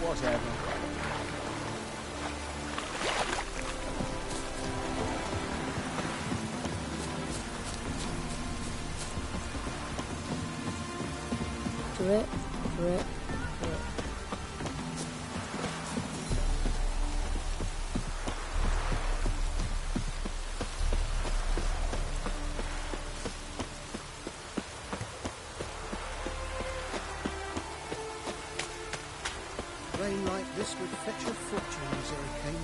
Whatever. Drip, drip, drip. Rain like this would fetch a fortune as I came.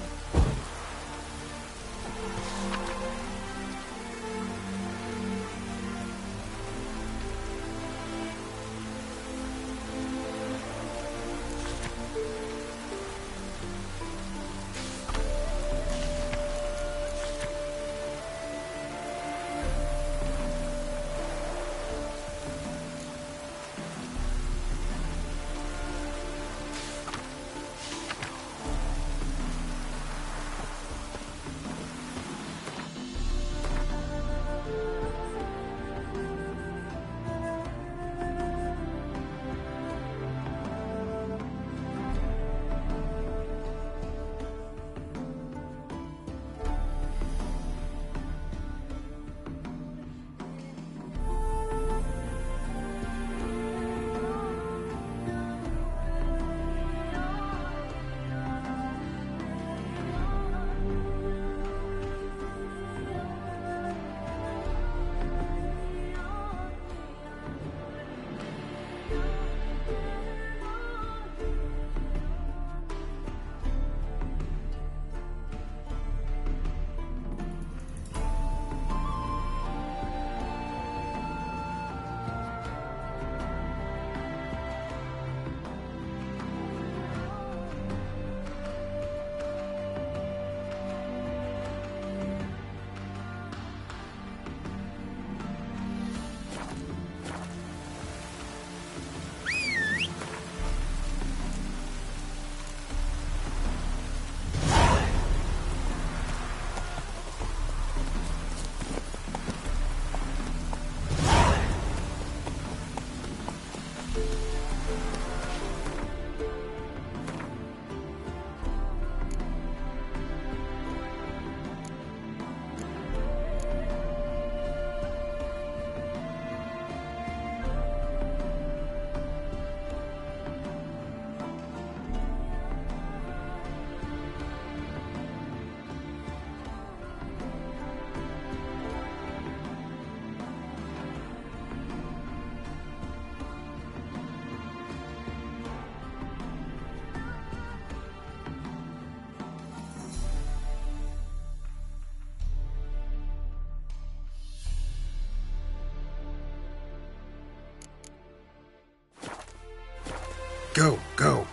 Go, go.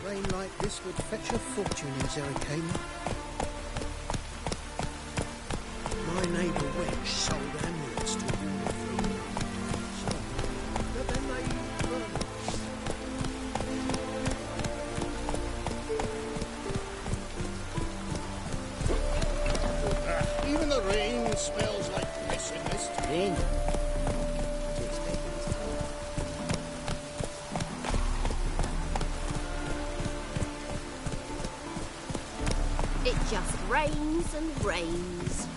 Rain like this would fetch a fortune in Zerrikane. My neighbour wench sold amulets to a woman but then they burned. Even the rain smells like piss in this town. It just rains and rains.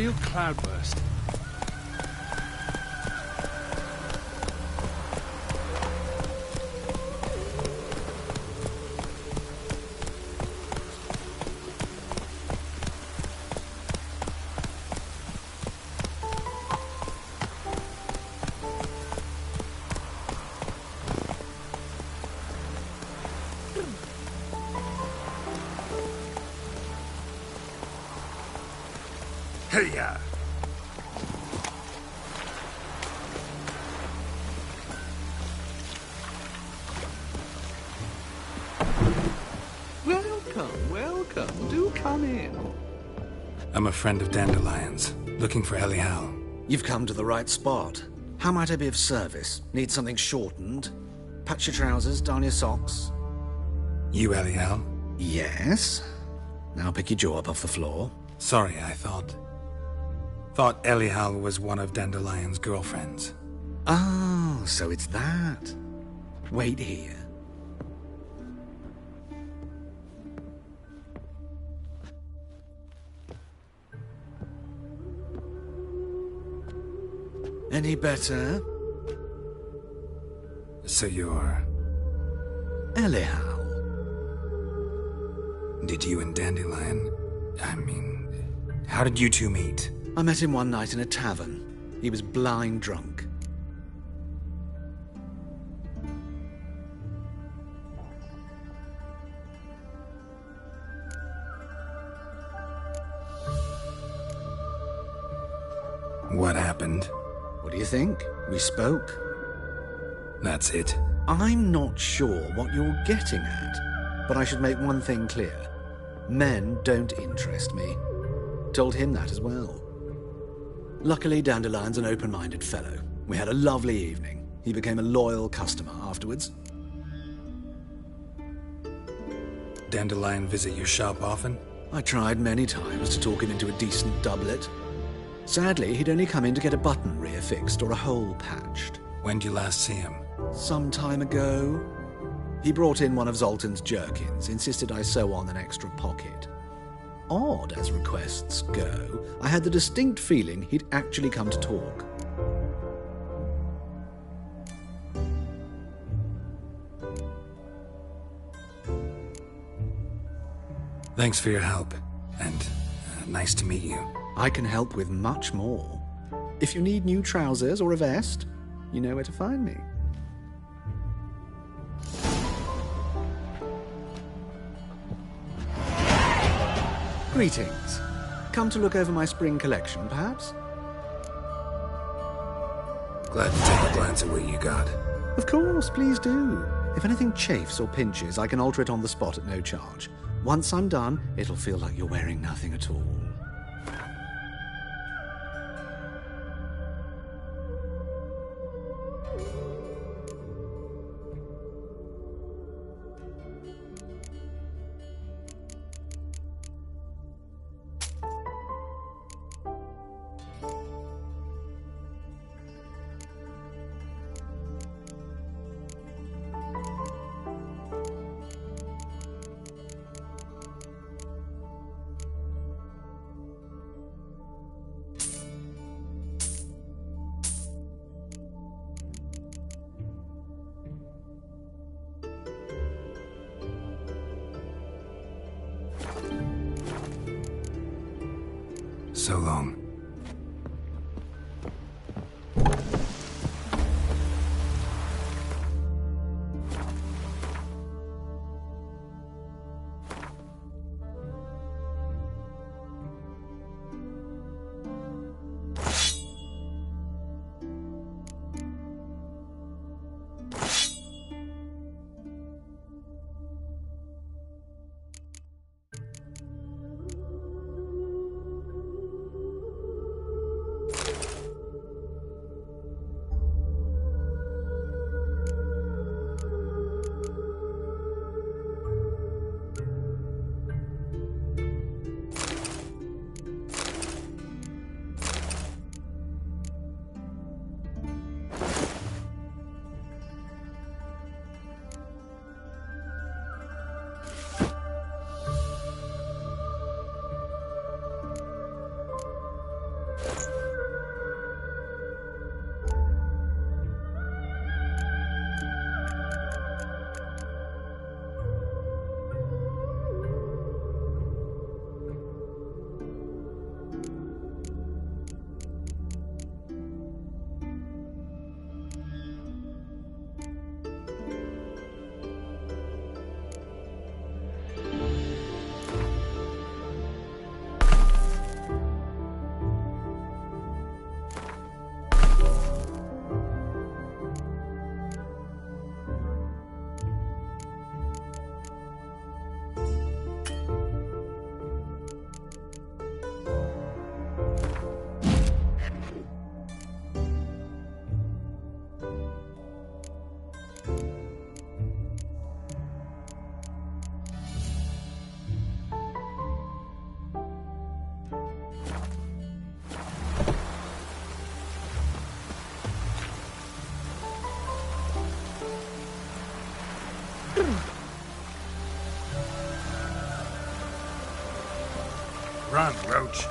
real cloudburst. Hey, ya! Welcome, welcome. Do come in. I'm a friend of Dandelion's, looking for Ellie Howe. You've come to the right spot. How might I be of service? Need something shortened? Patch your trousers, darn your socks. You Ellie Howe? Yes. Now pick your jaw up off the floor. Sorry, I thought Ellie Howe was one of Dandelion's girlfriends. Oh, so it's that. Wait here. Any better? So you're... Ellie Howe. Did you and Dandelion... how did you two meet? I met him one night in a tavern. He was blind drunk. What happened? What do you think? We spoke. That's it? I'm not sure what you're getting at, but I should make one thing clear. Men don't interest me. Told him that as well. Luckily, Dandelion's an open-minded fellow. We had a lovely evening. He became a loyal customer afterwards. Dandelion visit your shop often? I tried many times to talk him into a decent doublet. Sadly, he'd only come in to get a button reaffixed or a hole patched. When did you last see him? Some time ago. He brought in one of Zoltan's jerkins, insisted I sew on an extra pocket. Odd as requests go, I had the distinct feeling he'd actually come to talk. Thanks for your help, and nice to meet you. I can help with much more. If you need new trousers or a vest, you know where to find me. Greetings. Come to look over my spring collection, perhaps? Glad to take a glance at what you got. Of course, please do. If anything chafes or pinches, I can alter it on the spot at no charge. Once I'm done, it'll feel like you're wearing nothing at all. So long. Run, Roach.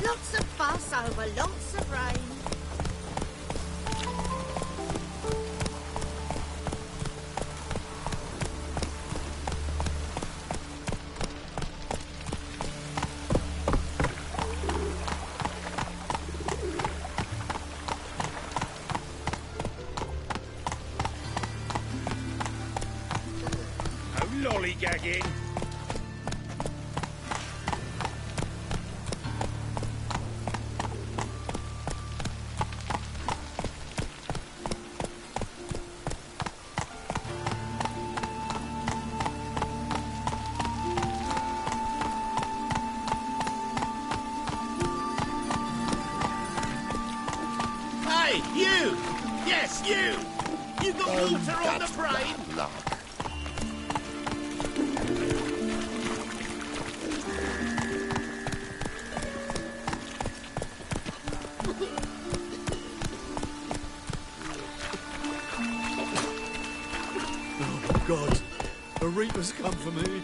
Lots of fuss over lots of rain. No lollygagging. Hey, you! Yes, you! You got water on the brain? Luck. Oh, God. A reaper's come for me.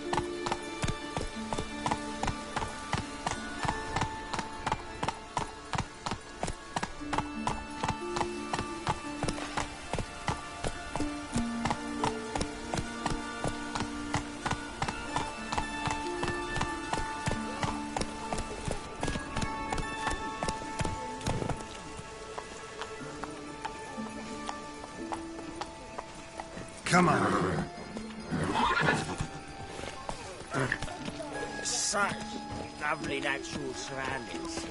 Come on. Such lovely natural surroundings.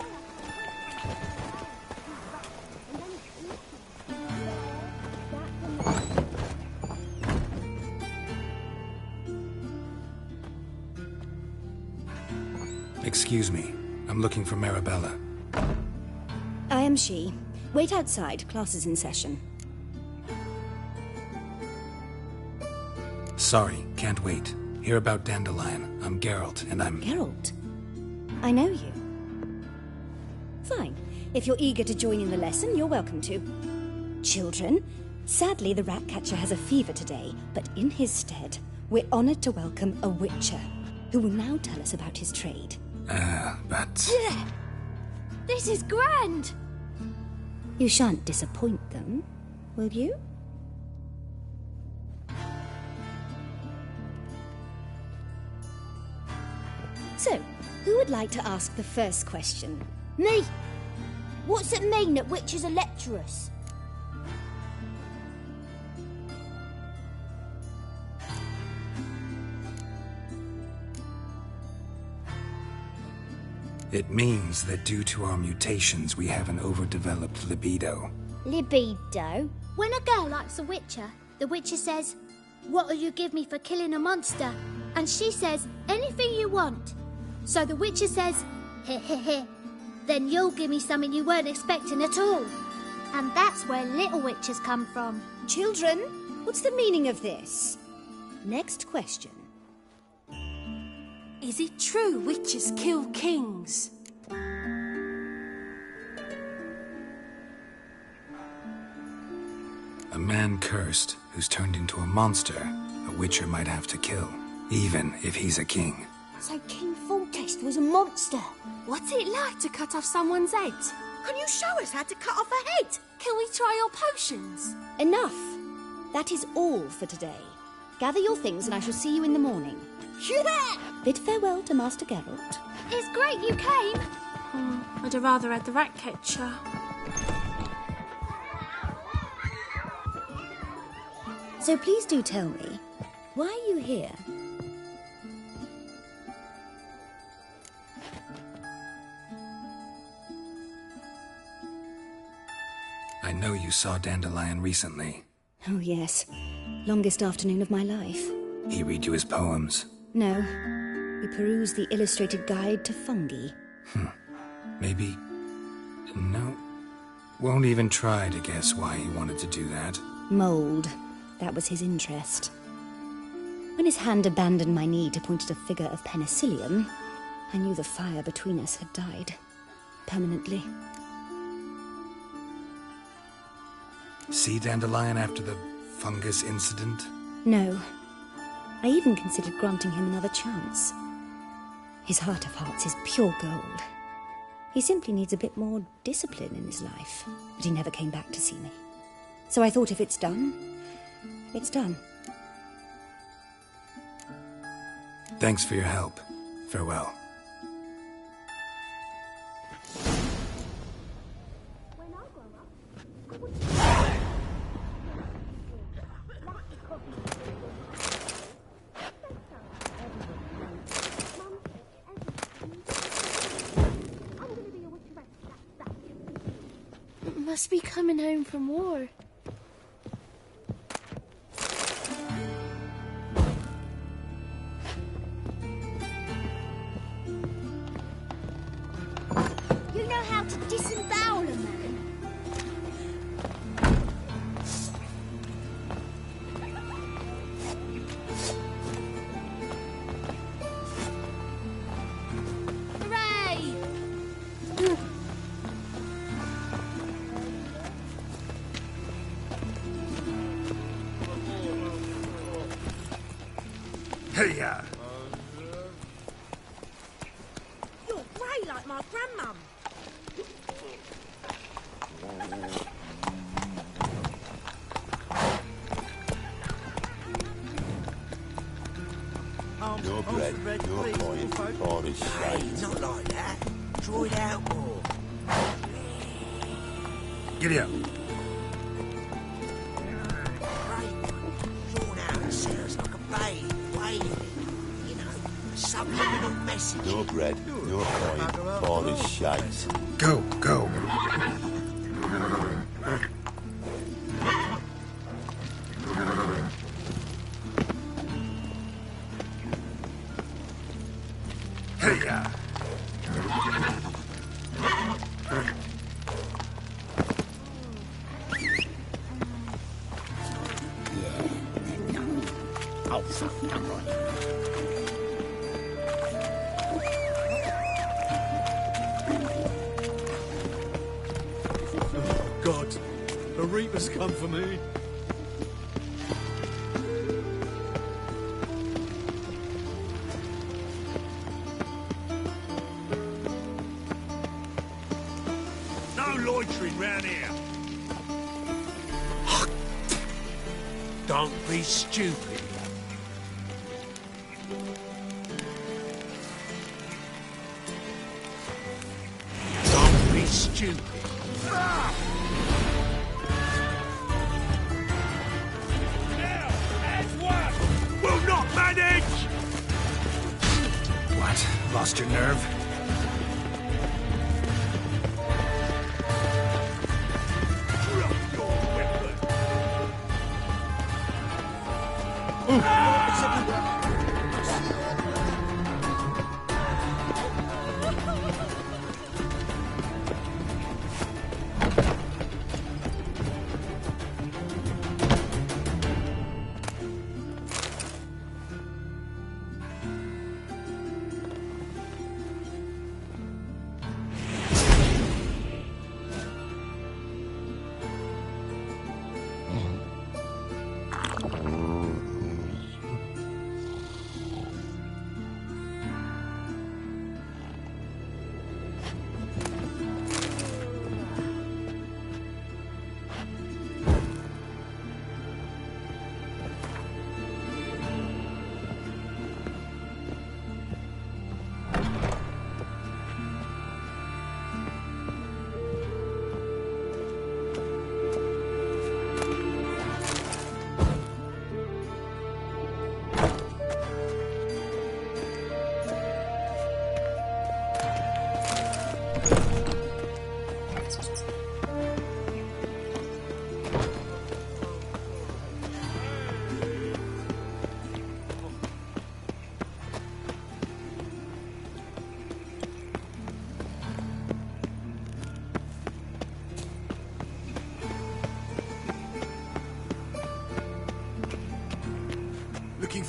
Excuse me. I'm looking for Marabella. I am she. Wait outside. Class is in session. Sorry, can't wait. Hear about Dandelion. I'm Geralt, and I'm... Geralt? I know you. Fine. If you're eager to join in the lesson, you're welcome to. Children, sadly the Ratcatcher has a fever today, but in his stead, we're honoured to welcome a Witcher, who will now tell us about his trade. But... This is grand! You shan't disappoint them, will you? So, who would like to ask the first question? Me! What's it mean that witches are lecturers? It means that due to our mutations, we have an overdeveloped libido. Libido? When a girl likes a witcher, the witcher says, "What'll you give me for killing a monster?" And she says, "Anything you want." So the witcher says, "Heh heh heh, then you'll give me something you weren't expecting at all." And that's where little witches come from. Children, what's the meaning of this? Next question. Is it true witches kill kings? A man cursed who's turned into a monster, a witcher might have to kill, even if he's a king. So King Foltest was a monster. What's it like to cut off someone's head? Can you show us how to cut off a head? Can we try your potions? Enough. That is all for today. Gather your things and I shall see you in the morning. Yeah! Bid farewell to Master Geralt. It's great you came. I'd have rather had the Ratcatcher. So please do tell me, why are you here? I know you saw Dandelion recently. Oh yes, Longest afternoon of my life. He read you his poems? No. We perused the illustrated guide to fungi. Maybe... No. Won't even try to guess why he wanted to do that. Mold. That was his interest. When his hand abandoned my knee to point at a figure of penicillium, I knew the fire between us had died. Permanently. See Dandelion after the fungus incident? No. I even considered granting him another chance. His heart of hearts is pure gold. He simply needs a bit more discipline in his life. But he never came back to see me. So I thought if it's done, it's done. Thanks for your help. Farewell. Must be coming home from war. You know how to disembowel a man? Hooray! Hey-ya! You're grey like my grandmum. Your bread, your coin, or his shade. Not like that. Draw it out more. Giddy up. Drawn out, it sounds like a babe wailing. You know, a subliminal message. Your bread, your coin, or his shade. Go, go. Hey-ya! Oh, fuck, come on. Oh, God. A reaper's come for me. No loitering round here. Don't be stupid. Don't be stupid. Now, as one. Will not manage. What? Lost your nerve? Drop your weapon.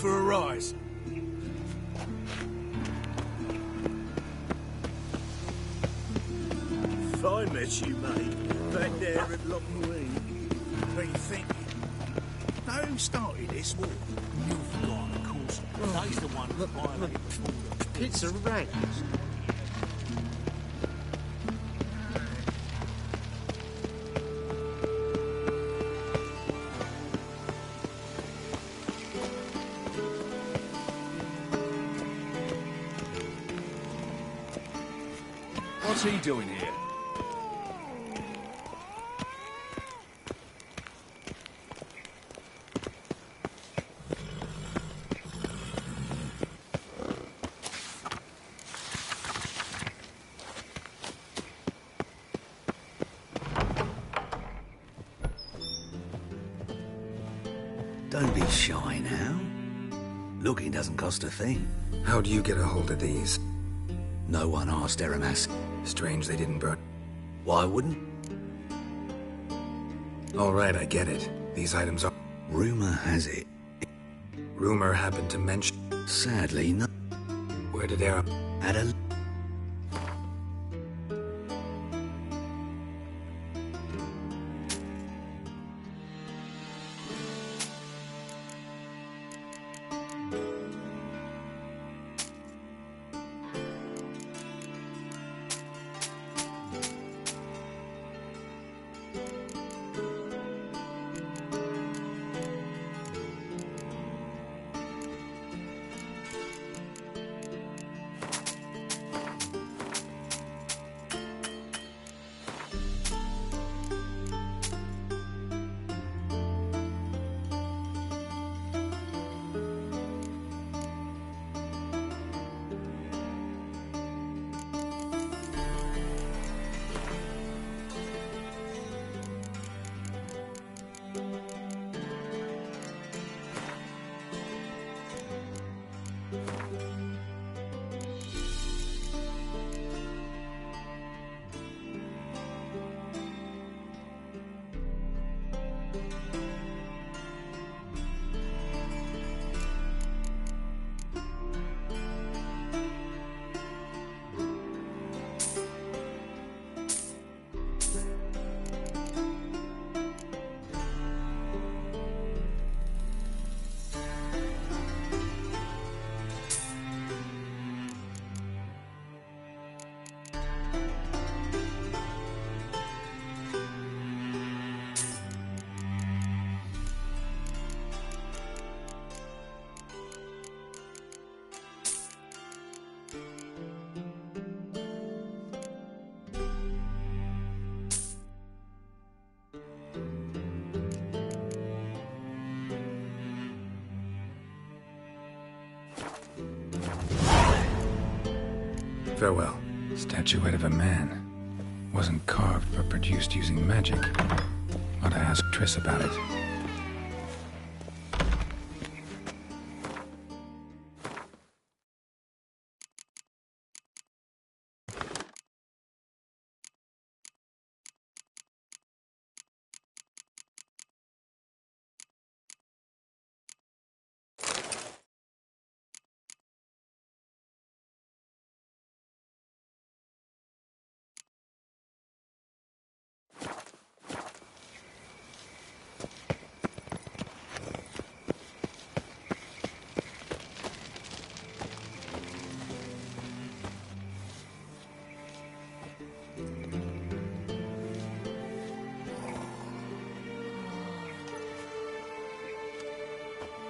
for a rise? If I met you, mate, back there at Lockwood, what are you thinking? Know who started this war? You've forgotten, of course. They's the one who violated the border. Pizza ranks. What's he doing here? Don't be shy now. Looking doesn't cost a thing. How'd you get a hold of these? No one asked Eramas. Strange they didn't burn. Why wouldn't? All right, I get it. These items are... Rumor has it. Rumor happened to mention... Sadly, no. Where did Era... At a... Farewell. Statuette of a man. Wasn't carved, but produced using magic. Ought to ask Triss about it.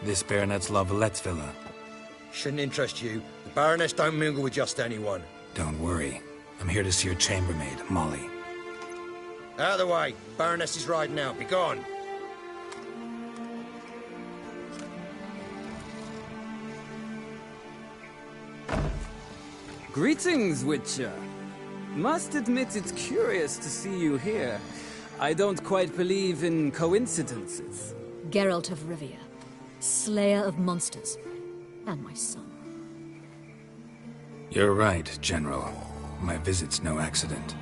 This Baronet's La Vallette's villa. Shouldn't interest you. The Baroness don't mingle with just anyone. Don't worry. I'm here to see your chambermaid, Molly. Out of the way. Baroness is riding out. Be gone. Greetings, Witcher. Must admit it's curious to see you here. I don't quite believe in coincidences. Geralt of Rivia, Slayer of Monsters, and my son. You're right, General. My visit's no accident.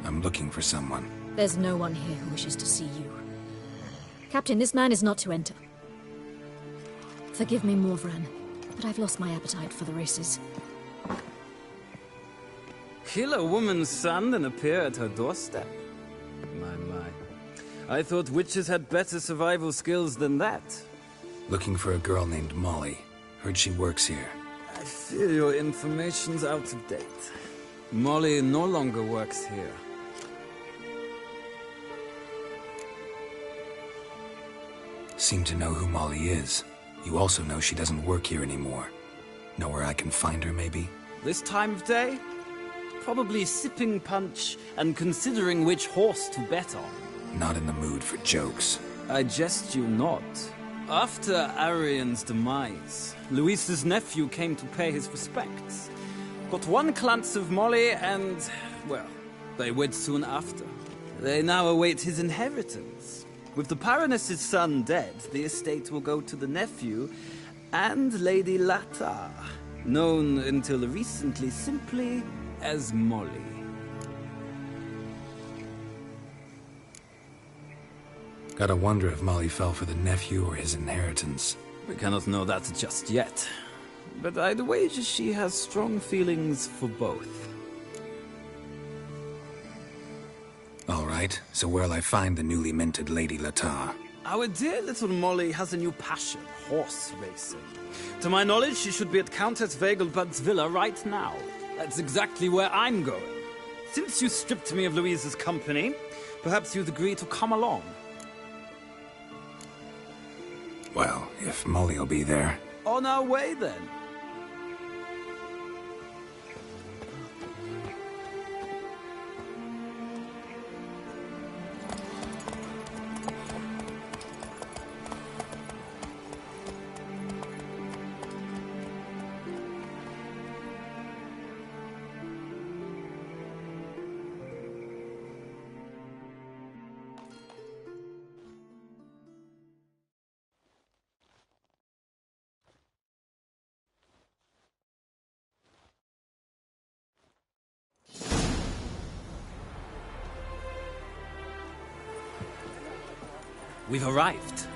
I'm looking for someone. There's no one here who wishes to see you. Captain, this man is not to enter. Forgive me, Morvran, but I've lost my appetite for the races. Kill a woman's son and appear at her doorstep? My. I thought witches had better survival skills than that. Looking for a girl named Molly. Heard she works here. I fear your information's out of date. Molly no longer works here. Seem to know who Molly is. You also know she doesn't work here anymore. Know where I can find her, maybe? This time of day? Probably sipping punch and considering which horse to bet on. Not in the mood for jokes. I jest you not. After Arian's demise, Luis's nephew came to pay his respects. Got one glance of Molly and, well, they wed soon after. They now await his inheritance. With the Baroness's son dead, the estate will go to the nephew and Lady Latar, known until recently simply as Molly. Gotta wonder if Molly fell for the nephew or his inheritance. We cannot know that just yet. But I'd wager she has strong feelings for both. All right, so where'll I find the newly minted Lady Latar? Our dear little Molly has a new passion, horse racing. To my knowledge, she should be at Countess Vegelbud's villa right now. That's exactly where I'm going. Since you stripped me of Louise's company, perhaps you'd agree to come along. Well, if Molly'll be there. On our way, then. We've arrived.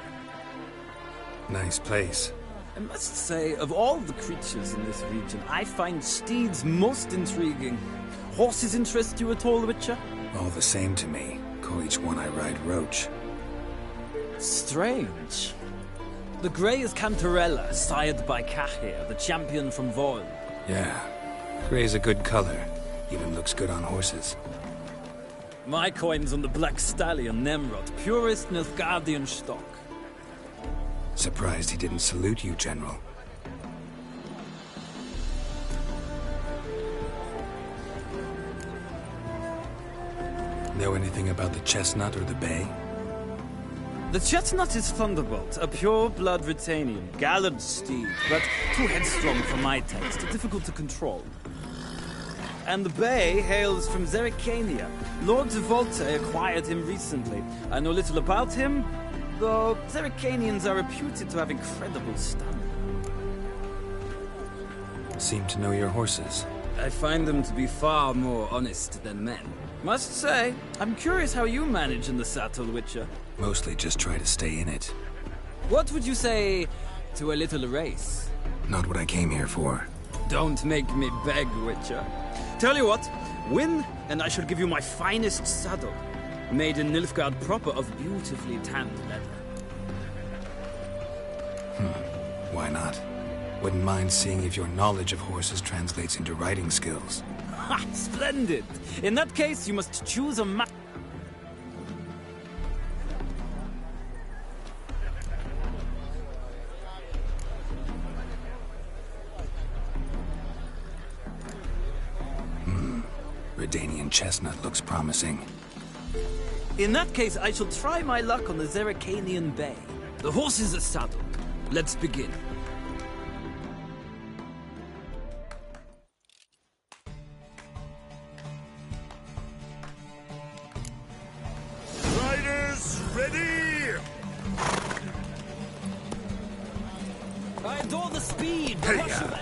Nice place. I must say, of all the creatures in this region, I find steeds most intriguing. Horses interest you at all, Witcher? All the same to me. Call each one I ride Roach. Strange. The grey is Cantarella, sired by Cahir, the champion from Vol. Yeah. Gray's a good color. Even looks good on horses. My coin's on the Black Stallion, Nemrod, purest Nilfgaardian stock. Surprised he didn't salute you, General. Know anything about the Chestnut or the Bay? The Chestnut is Thunderbolt, a pure-blood Britannian, gallant steed, but too headstrong for my taste, difficult to control. And the Bay hails from Zerrikania. Lord de Volte acquired him recently. I know little about him, though Zerrikanians are reputed to have incredible stamina. Seem to know your horses. I find them to be far more honest than men. Must say, I'm curious how you manage in the saddle, Witcher. Mostly just try to stay in it. What would you say to a little race? Not what I came here for. Don't make me beg, Witcher. Tell you what, win, and I shall give you my finest saddle. Made in Nilfgaard proper of beautifully tanned leather. Why not? Wouldn't mind seeing if your knowledge of horses translates into riding skills. Ha! Splendid! In that case, you must choose a Redanian Chestnut looks promising. In that case, I shall try my luck on the Zerrikanian Bay. The horse is saddled. Let's begin. Riders, ready! I adore the speed! The rush of air!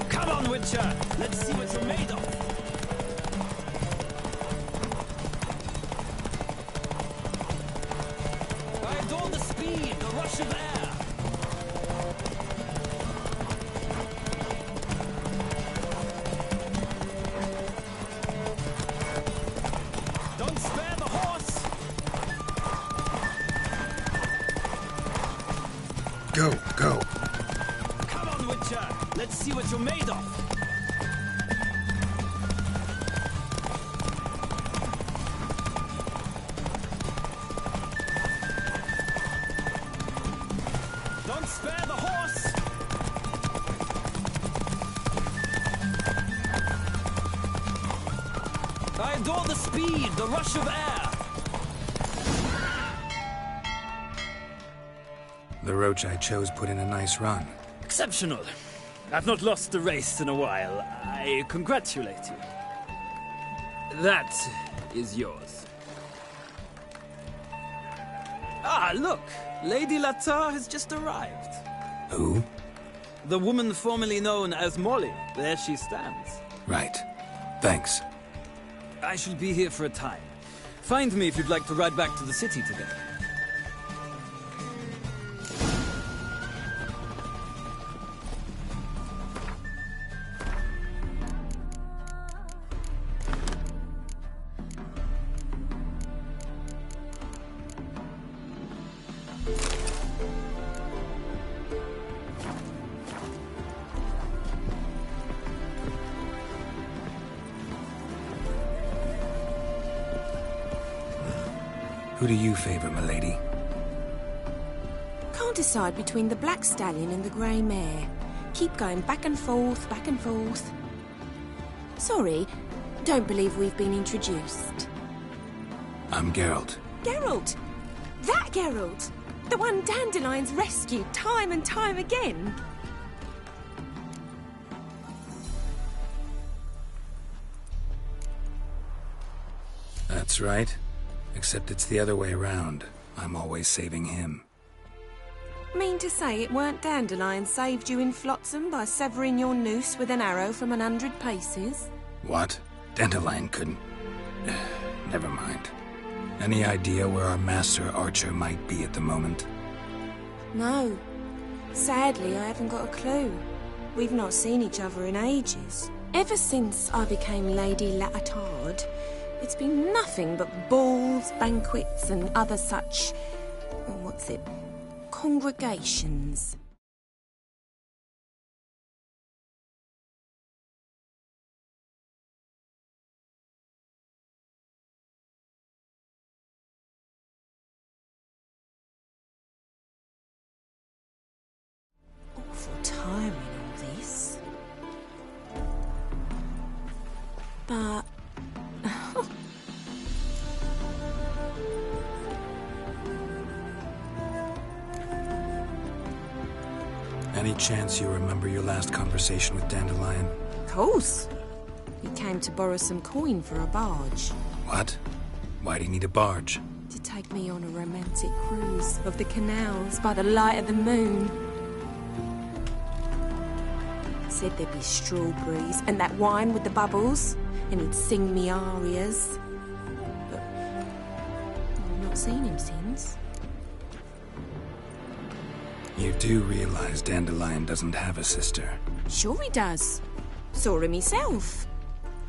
Come on, Witcher! Let's see what you're made of! rush of air. Don't spare the horse. Go, go. Come on, Witcher. Let's see what you're made of. Don't spare the horse. I adore the speed, the rush of air. The roach I chose put in a nice run. Exceptional. I've not lost a race in a while. I congratulate you. That is yours. Ah, look. Lady Latar has just arrived. Who? The woman formerly known as Molly. There she stands. Right. Thanks. I shall be here for a time. Find me if you'd like to ride back to the city together. Who do you favor, milady? Can't decide between the black stallion and the grey mare. Keep going back and forth, back and forth. Sorry, don't believe we've been introduced. I'm Geralt. Geralt! That Geralt! The one Dandelion's rescued time and time again. That's right. Except it's the other way around. I'm always saving him. Mean to say it weren't Dandelion saved you in Flotsam by severing your noose with an arrow from 100 paces? What? Dandelion couldn't... Never mind. Any idea where our master archer might be at the moment? No. Sadly, I haven't got a clue. We've not seen each other in ages. Ever since I became Lady Latard, it's been nothing but balls, banquets, and other such... congregations. Awful tiring, all this. But... Any chance you remember your last conversation with Dandelion? Of course. He came to borrow some coin for a barge. What? Why'd he need a barge? To take me on a romantic cruise of the canals by the light of the moon. Said there'd be strawberries and that wine with the bubbles, and he'd sing me arias. But I've not seen him since. You do realize Dandelion doesn't have a sister? Sure he does. Saw him himself.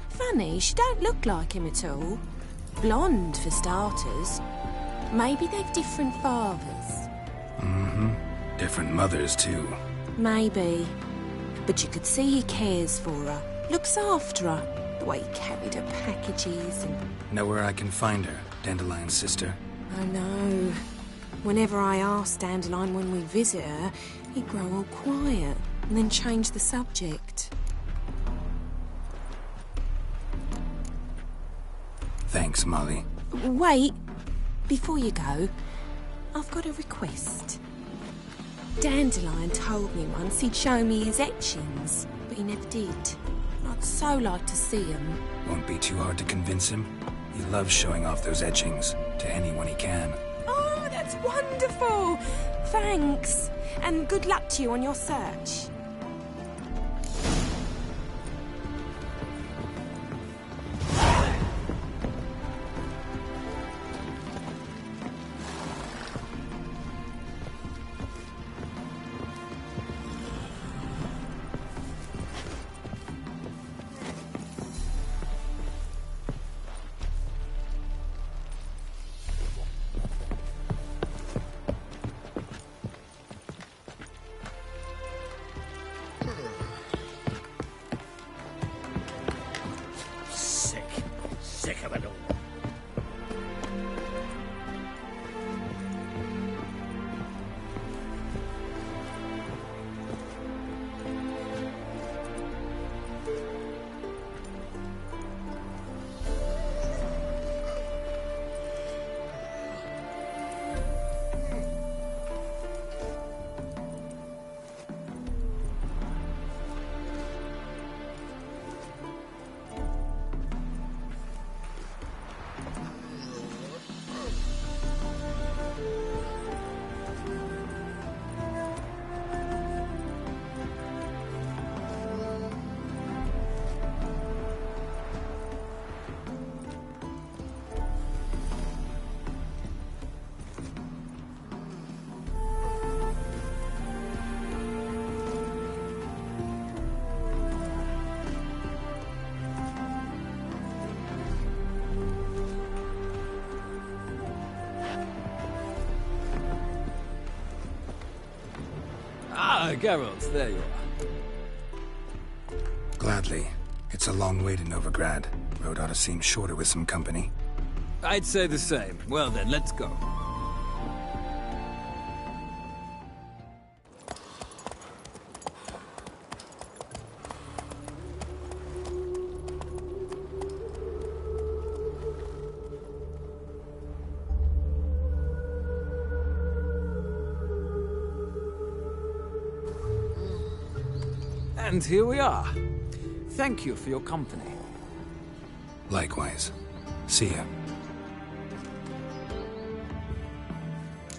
Funny, she don't look like him at all. Blonde, for starters. Maybe they've different fathers. Mm-hmm. Different mothers, too. Maybe. But you could see he cares for her. Looks after her. The way he carried her packages and... Know where I can find her, Dandelion's sister? I know. Whenever I asked Dandelion when we visit her, he'd grow all quiet and then change the subject. Thanks, Molly. Wait. Before you go, I've got a request. Dandelion told me once he'd show me his etchings, but he never did. I'd so like to see them. Won't be too hard to convince him. He loves showing off those etchings to anyone he can. Oh, that's wonderful! Thanks, and good luck to you on your search. sick of it all. Ah, Geralt, there you are. Gladly. It's a long way to Novigrad. Road ought to seem shorter with some company. I'd say the same. Well then, let's go. And here we are. Thank you for your company. Likewise. See ya.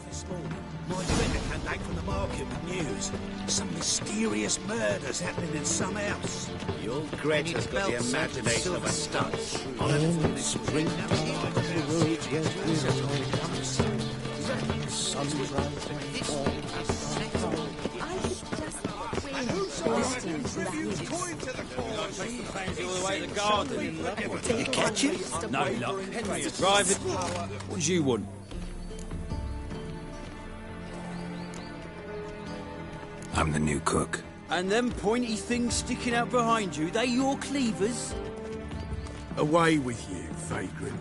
This morning, my friend came back from the market with news. Some mysterious murders happening in some house. The old Greta's got the imagination of a stud. And spring You catch him? No luck. Henry's driving. What do you want? I'm the new cook. And them pointy things sticking out behind you, they your cleavers? Away with you, vagrant.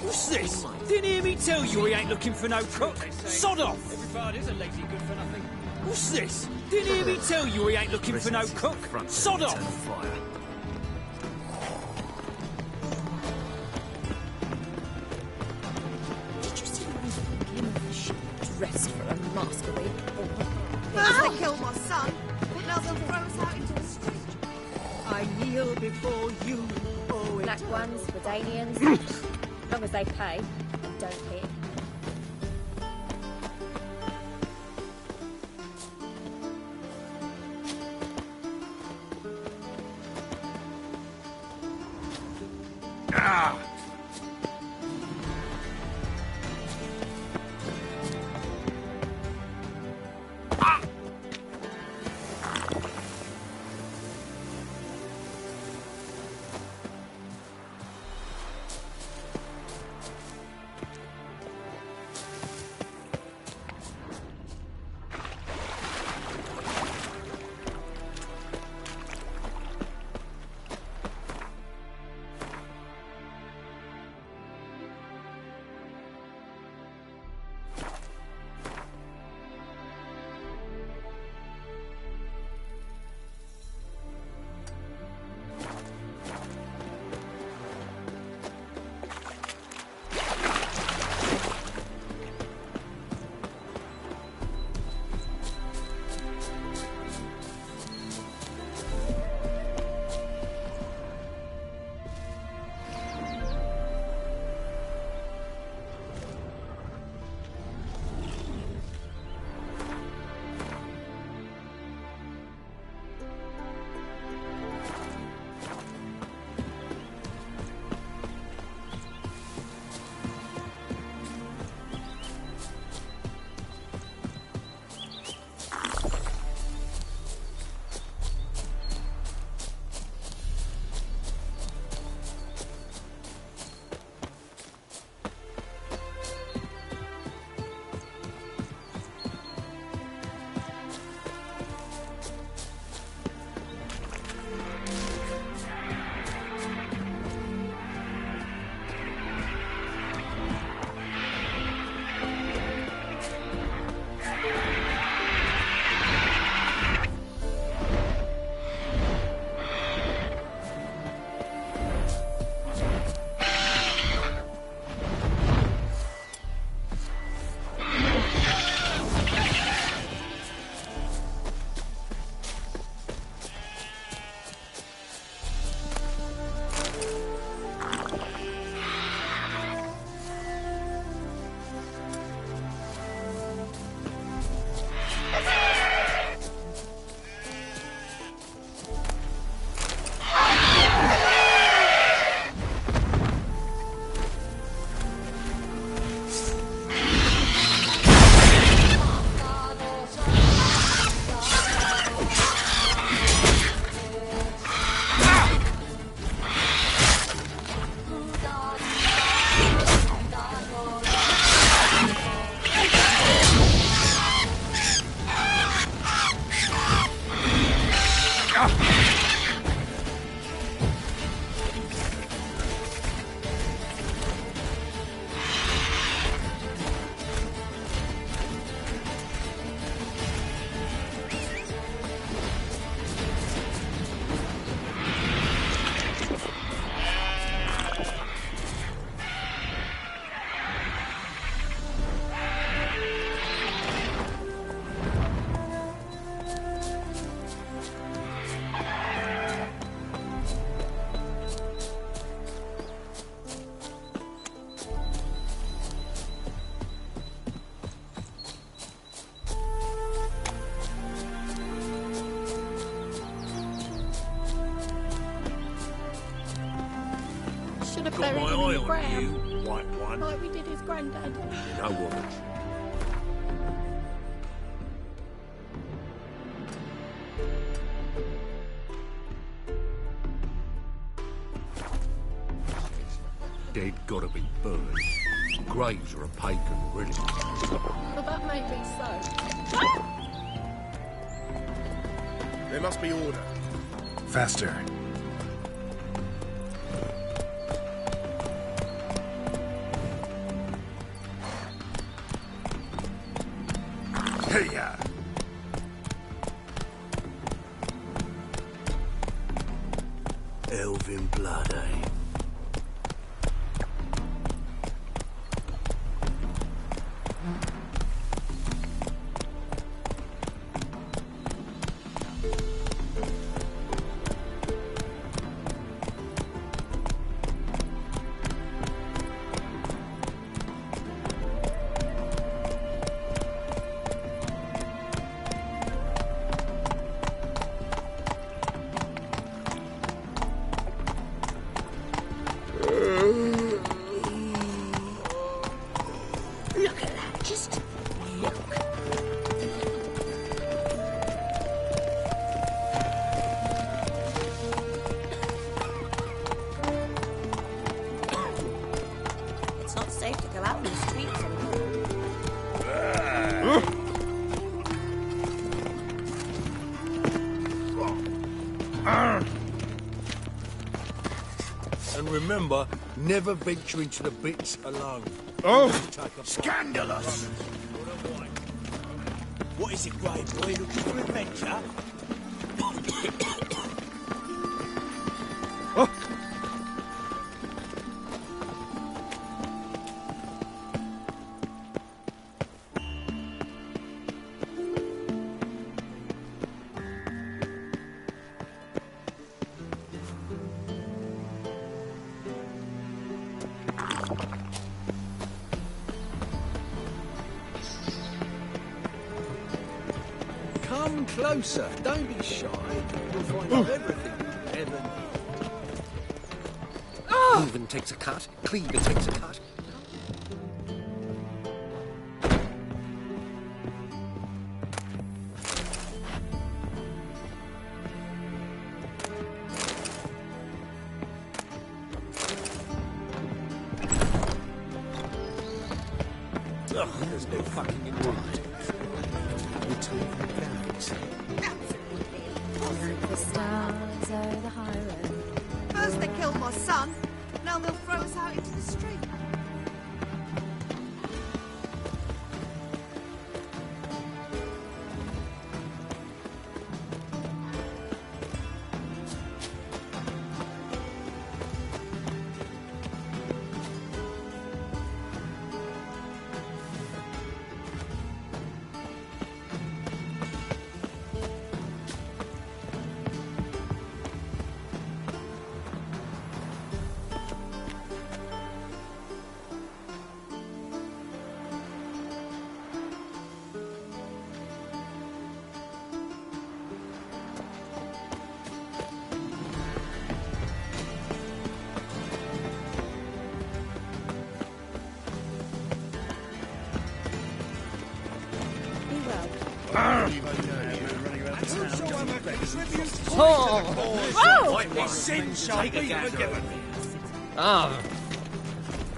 What's this? Didn't hear me tell you we ain't looking for no cook. Sod off! Everybody's a lazy good for nothing. What's this? Didn't hear me tell you we ain't looking for no cook. Sod off! Did you see him dressed for a masquerade? They killed my son. Now they'll throw us out into the street. I kneel before you, Owen. Black ones, Redanians, as long as they pay and don't hit. Ah! should have Got buried my him in eye the on ground. you, white one. Like we did his granddad. You know what? Dead gotta be burned. Graves are a pagan, really. Well, that may be so. There must be order. Faster. Hey-ya! Elven blood, eh? Look at that, just look. It's not safe to go out in the streets anymore. And remember, never venture into the bits alone. Oh! Scandalous! What is it, Grey Boy? Looking for adventure? Come closer, don't be shy. You'll find out everything you ever need. Cleaven takes a cut. Cleaver takes a cut. Ugh, there's no fucking improvement. The stars are the highway. First they killed my son, now they'll throw us out into the street.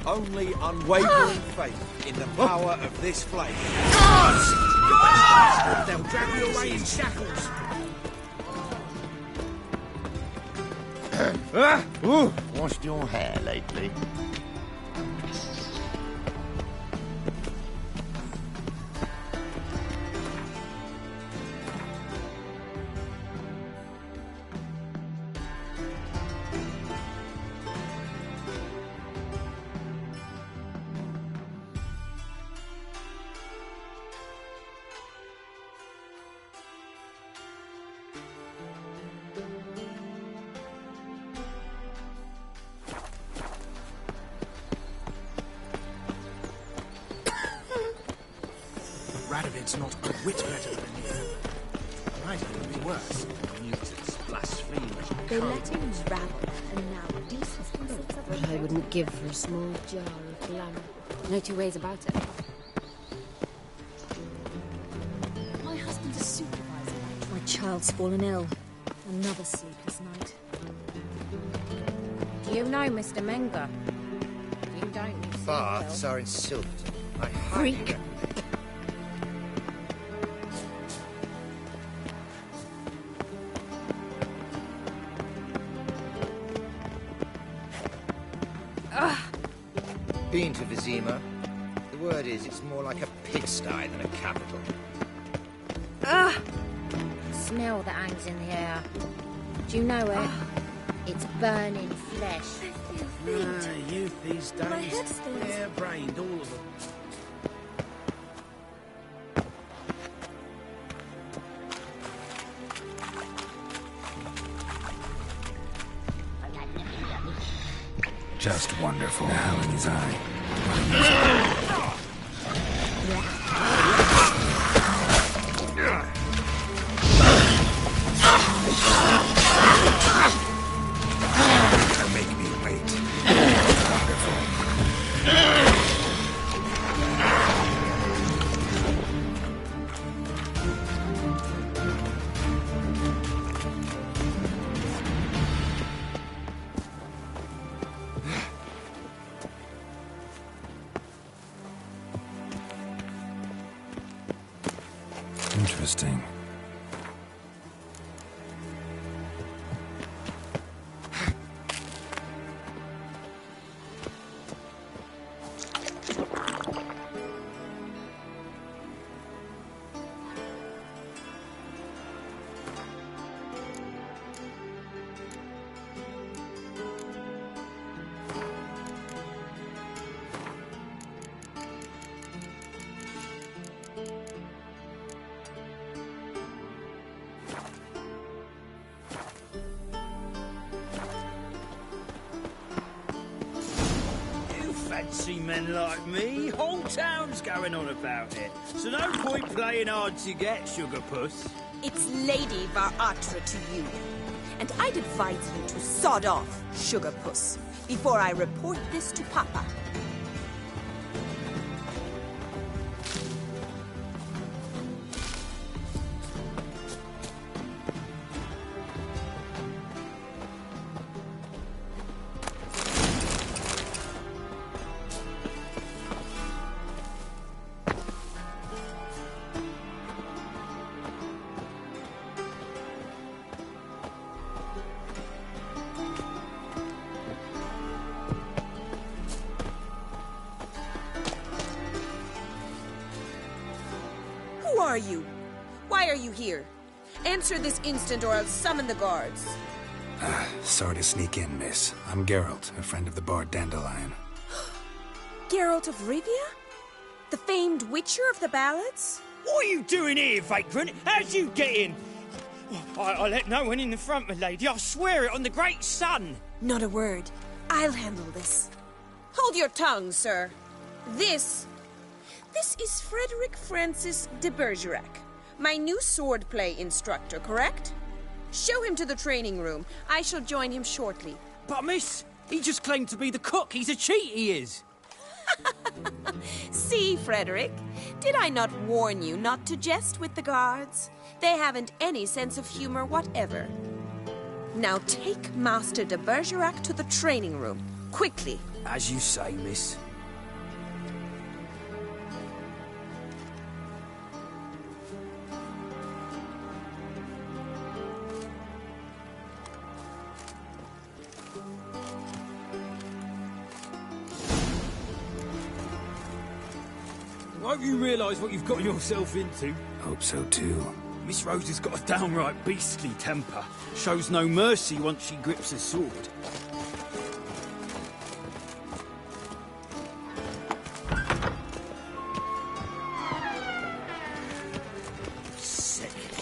Only unwavering faith in the power of this flame. They'll drag you away in shackles. Washed your hair lately? Radovid's not a whit better than you. Might even be worse. Mutants, blasphemers, They let him rabble, and now decent But I wouldn't give for a small jar of glamour. No two ways about it. My husband's a supervisor. My child's fallen ill. Another sleepless night. Do you know Mr. Menger? You don't. Baths are in Silverton. I Freak. Been to Vizima? The word is, it's more like a pigsty than a capital. Smell that hangs in the air. Do you know it? It's burning flesh. Youth these days. Hair-brained, all of them. Just wonderful. How in his eye? Make me wait. Wonderful. Interesting. Fancy men like me, whole town's going on about it. So no point playing hard to get, sugar puss. It's Lady Varatra to you. And I'd advise you to sod off, sugar puss, before I report this to Papa. Who are you? Why are you here? Answer this instant or I'll summon the guards. Sorry to sneak in, miss. I'm Geralt, a friend of the bard Dandelion. Geralt of Rivia? The famed witcher of the ballads? What are you doing here, vagrant? How'd you get in? I let no one in the front, my lady. I swear it on the great sun. Not a word. I'll handle this. Hold your tongue, sir. This is Frederick Francis de Bergerac, my new swordplay instructor, correct? Show him to the training room. I shall join him shortly. But, miss, he just claimed to be the cook. He's a cheat, he is. See, Frederick, did I not warn you not to jest with the guards? They haven't any sense of humor whatever. Now take Master de Bergerac to the training room, quickly. As you say, miss. Won't you realise what you've got yourself into? Hope so, too. Miss Rose has got a downright beastly temper. Shows no mercy once she grips a sword.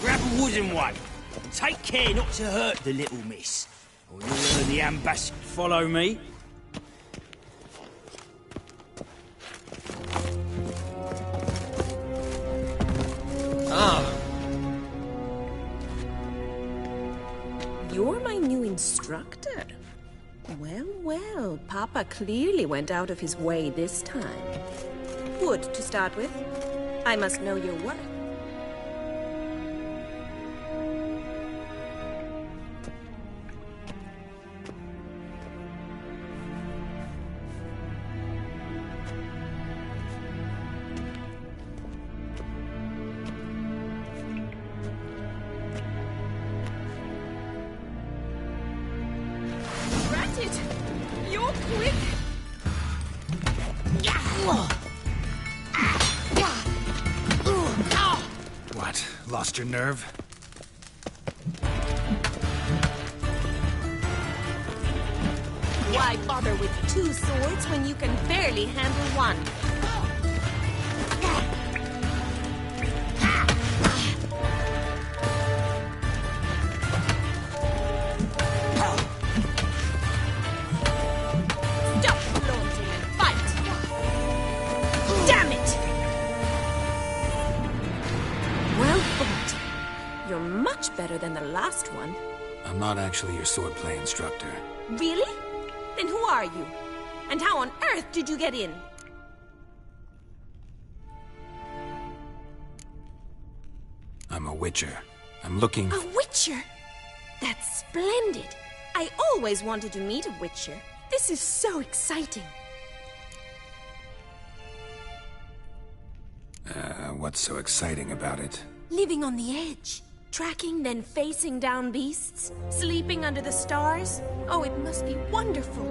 Grab a wooden one. And take care not to hurt the little miss. Or you'll learn the ambassador. Follow me. You're my new instructor. Well, well, Papa clearly went out of his way this time. Wood, to start with. I must know your worth. You're quick! What? Lost your nerve? Why bother with 2 swords when you can barely handle one? Stop flaunting and fight! Damn it! Well fought. You're much better than the last one. I'm not actually your swordplay instructor. Really? Then who are you? And how on earth did you get in? I'm a witcher. I'm looking... A witcher? That's splendid. I always wanted to meet a witcher. This is so exciting. What's so exciting about it? Living on the edge. Tracking, then facing down beasts. Sleeping under the stars. Oh, it must be wonderful.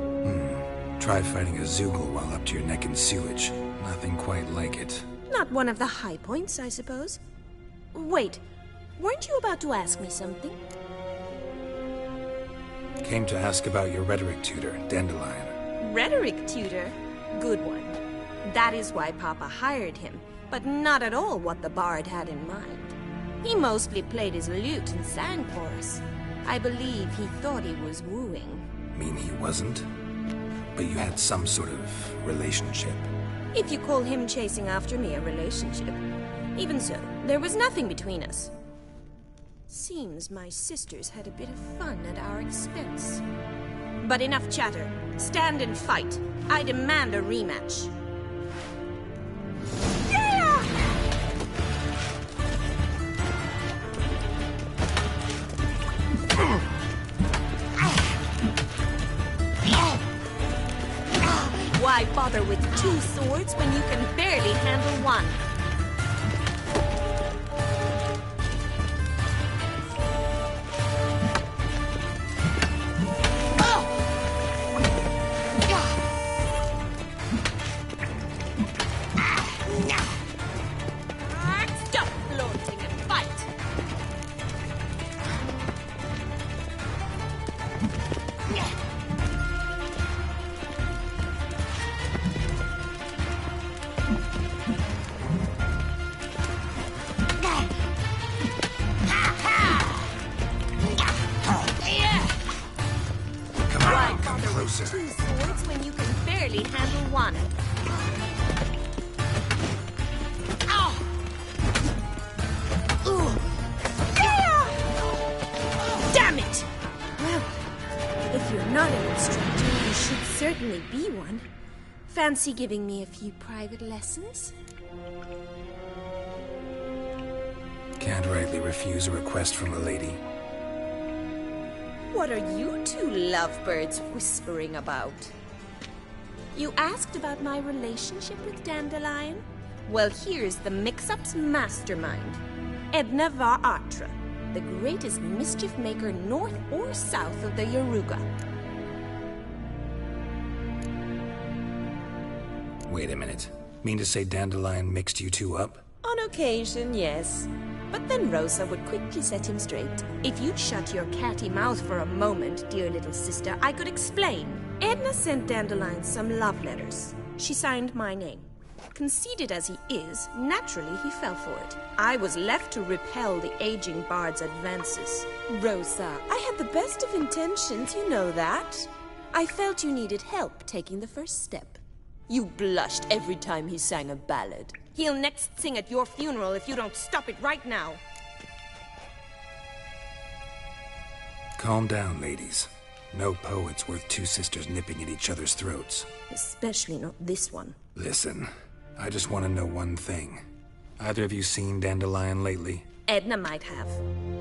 Try fighting a Zoogle while up to your neck in sewage. Nothing quite like it. Not one of the high points, I suppose. Wait, weren't you about to ask me something? Came to ask about your rhetoric tutor, Dandelion. Rhetoric tutor? Good one. That is why Papa hired him, but not at all what the bard had in mind. He mostly played his lute and sang for us. I believe he thought he was wooing. Mean he wasn't? But you had some sort of relationship. If you call him chasing after me a relationship. Even so, there was nothing between us. Seems my sisters had a bit of fun at our expense. But enough chatter. Stand and fight. I demand a rematch. Why bother with 2 swords when you can barely handle one? Stop flaunting and fight! Closer. 2 swords when you can barely handle one. Damn it! Well, if you're not an instructor, you should certainly be one. Fancy giving me a few private lessons? Can't rightly refuse a request from a lady. What are you 2 lovebirds whispering about? You asked about my relationship with Dandelion? Well, here's the mix-up's mastermind. Edna Var-Atra, the greatest mischief maker north or south of the Yaruga. Wait a minute. Mean to say Dandelion mixed you 2 up? On occasion, yes. But then Rosa would quickly set him straight. If you'd shut your catty mouth for a moment, dear little sister, I could explain. Edna sent Dandelion some love letters. She signed my name. Conceited as he is, naturally he fell for it. I was left to repel the aging bard's advances. Rosa, I had the best of intentions, you know that. I felt you needed help taking the first step. You blushed every time he sang a ballad. He'll next sing at your funeral if you don't stop it right now. Calm down, ladies. No poet's worth two sisters nipping at each other's throats. Especially not this one. Listen, I just want to know one thing. Either of you seen Dandelion lately? Edna might have.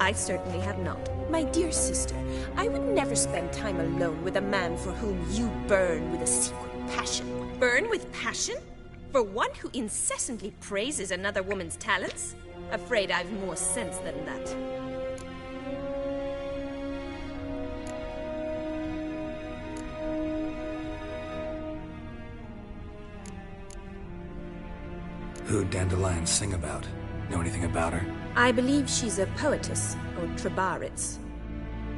I certainly have not. My dear sister, I would never spend time alone with a man for whom you burn with a secret passion. Burn with passion? For one who incessantly praises another woman's talents? Afraid I've more sense than that. Who'd Dandelion sing about? Know anything about her? I believe she's a poetess, or Trebaritz.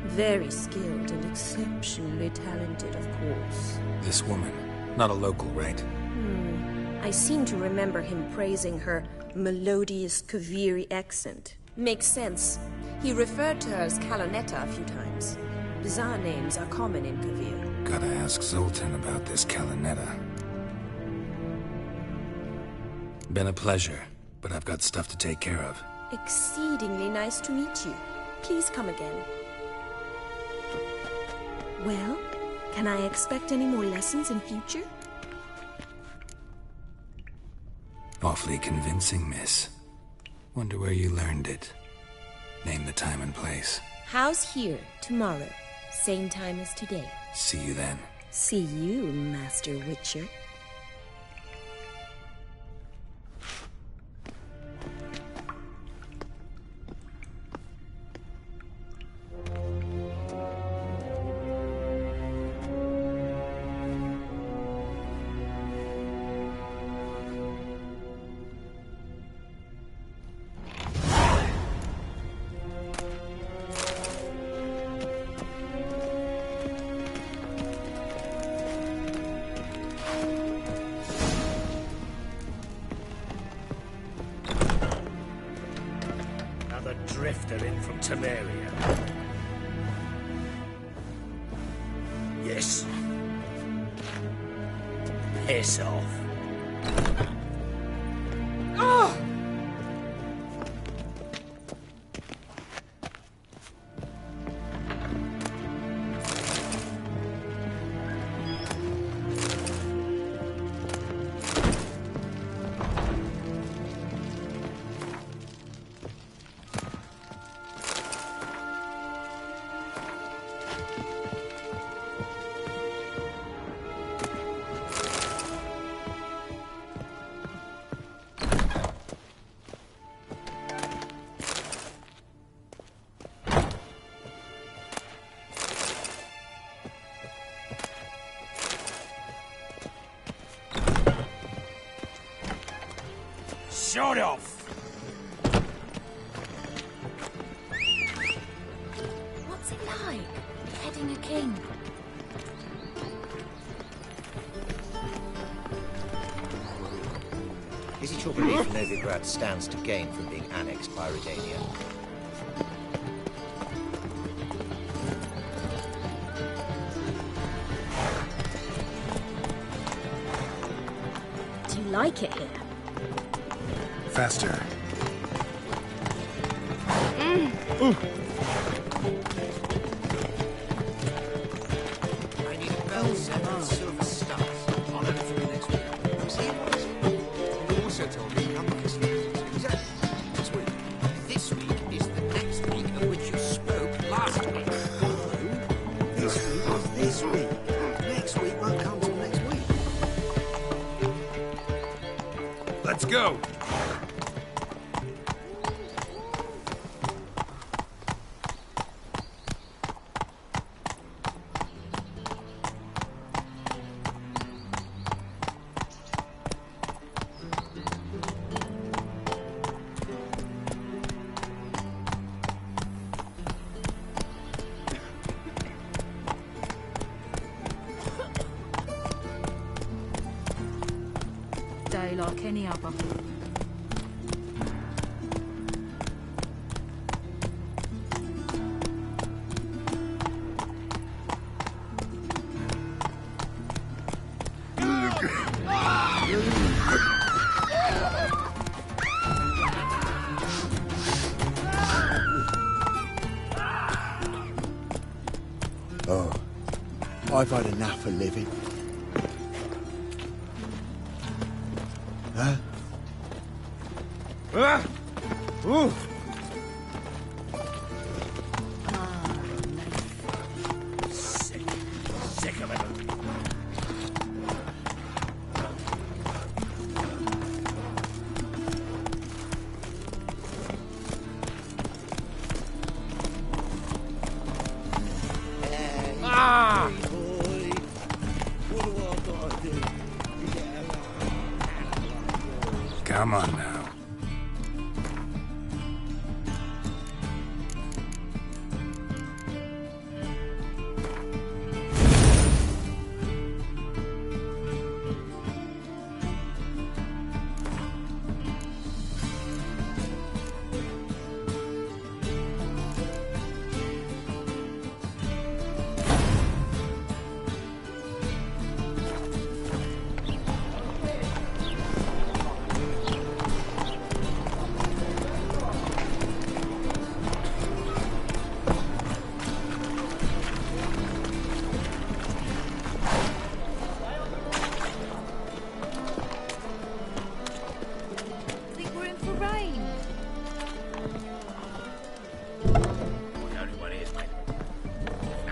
Very skilled and exceptionally talented, of course. This woman. Not a local, right? I seem to remember him praising her melodious Kaviri accent. Makes sense. He referred to her as Kalonetta a few times. Bizarre names are common in Kavir. Gotta ask Zoltan about this Kalonetta. Been a pleasure, but I've got stuff to take care of. Exceedingly nice to meet you. Please come again. Well, can I expect any more lessons in future? Awfully convincing, miss. Wonder where you learned it. Name the time and place. How's here, tomorrow? Same time as today. See you then. See you, Master Witcher. Drifter in from Temeria. Yes. Piss off. Oh! Shut off! What's it like, beheading a king? Is it your belief Novigrad stands to gain from being annexed by Redania? Do you like it here? Faster. I need a bell set and silver stars. I'll have it for you next week. See what is it? You also told me how next week. Exactly. Next week. This week is the next week of which you spoke last week. No. This week was this week. Next week won't come till next week. Let's go! Day like any other. Oh, I've had enough of living. Huh? Ah! Ooh! Sick of it. Ah! Come on now.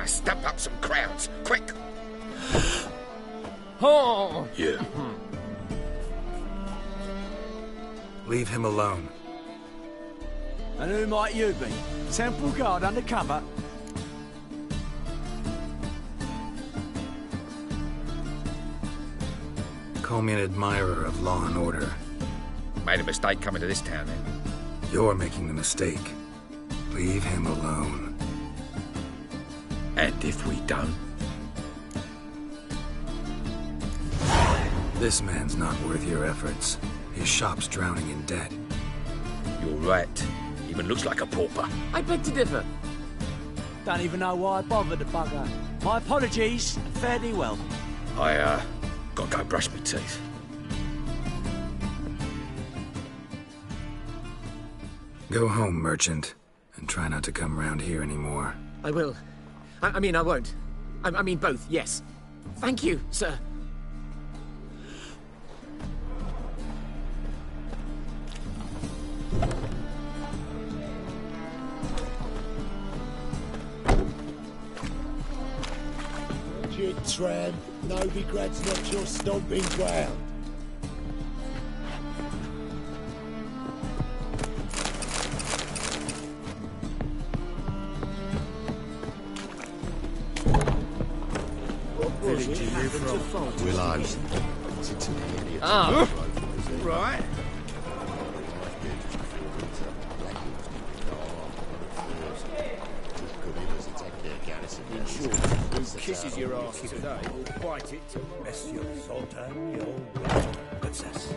Stump up some crowds, quick! Oh! Yeah. Leave him alone. And who might you be? Temple Guard undercover? Call me an admirer of law and order. Made a mistake coming to this town, then. You're making the mistake. Leave him alone. And if we don't? This man's not worth your efforts. His shop's drowning in debt. You're right. Even looks like a pauper. I beg to differ. Don't even know why I bothered the bugger. My apologies, and fare thee well. I, gotta go brush my teeth. Go home, merchant, and try not to come round here anymore. I will. I mean, I won't. I mean both, yes. Thank you, sir. You tramp. Novigrad's not your stomping ground. Will Ives. Ah, right. In short, who kisses your ass today will bite it to Monsieur Sultan, your princess.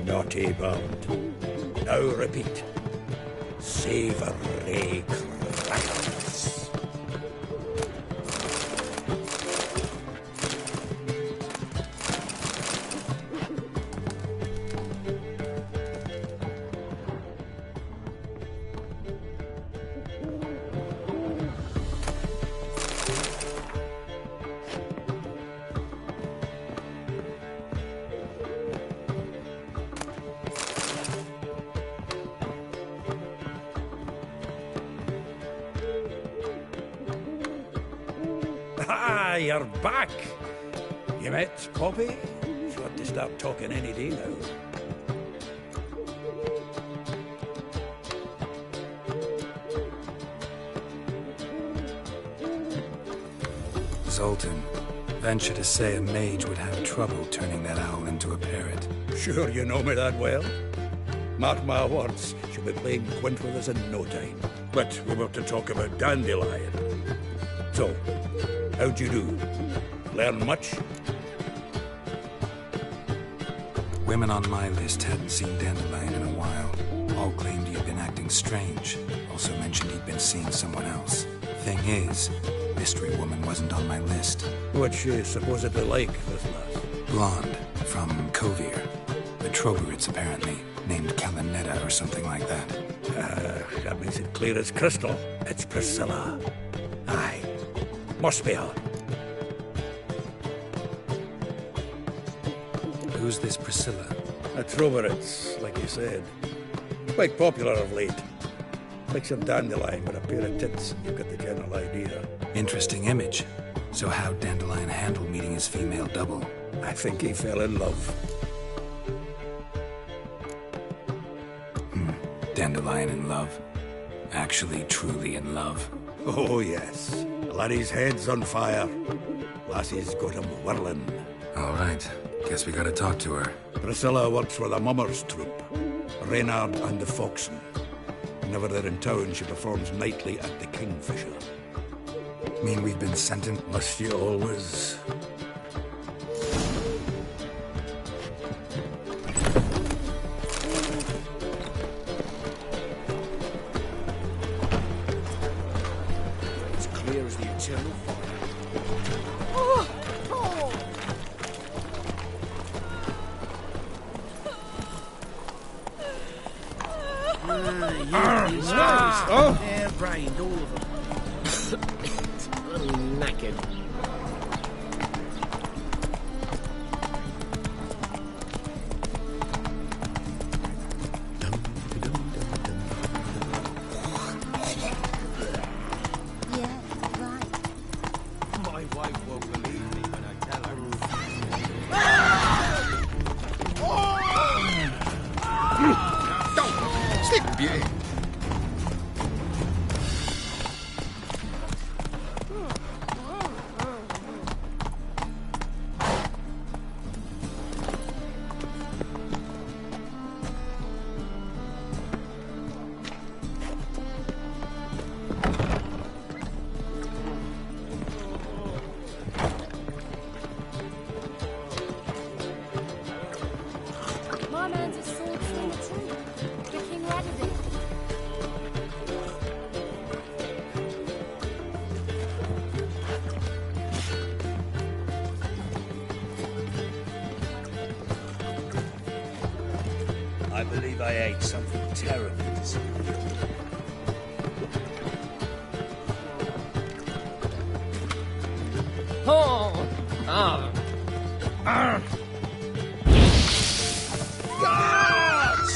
Naughty bound. Now repeat. Savory crackers. Ah, you're back. You met Poppy? She'll have to start talking any day now. Zoltan, venture to say a mage would have trouble turning that owl into a parrot. Sure you know me that well. Mark my words, she'll be playing quint with us in no time. But we were to talk about Dandelion. So, how'd you do? Learn much? Women on my list hadn't seen Dandelion in a while. All claimed he had been acting strange. Also mentioned he'd been seeing someone else. Thing is, Mystery Woman wasn't on my list. What's she supposedly like, this lass? Blonde, from Kovir. The Trogorids, apparently. Named Calanetta or something like that. That makes it clear as crystal. It's Priscilla. Aye. Must be her. Who's this Priscilla? A Trogorids, like you said. Quite popular of late. Picture Dandelion with a pair of tits. You've got the general idea. Interesting image. So how'd Dandelion handle meeting his female double? I think he fell in love. Dandelion in love. Actually, truly in love. Oh, yes. Laddie's head's on fire. Lassie's got him whirling. All right. Guess we gotta talk to her. Priscilla works for the Mummers troupe. Reynard and the Foxen. Whenever they're in town, she performs nightly at the Kingfisher. Mean we've been sent in? Must you always? It's clear as the eternal fire. Hair-brained, all of them. Knackered. Yeah, right. My wife won't believe me when I tell her. Sleeping Beauty. My man's a sword slinger too. The King Radity. I believe I ate something terribly disappointing. Oh! Ah! Guards!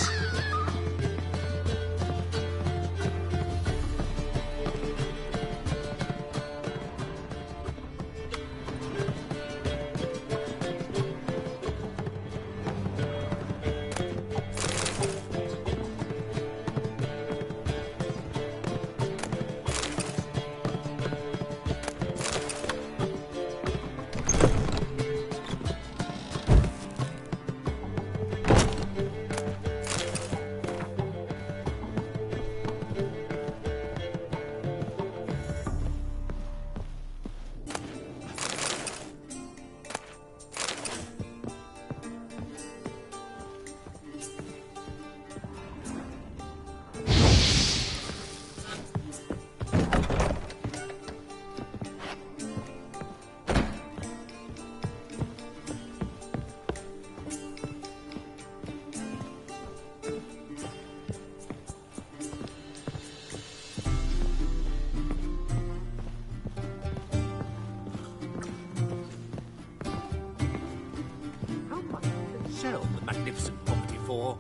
Sell the magnificent property for.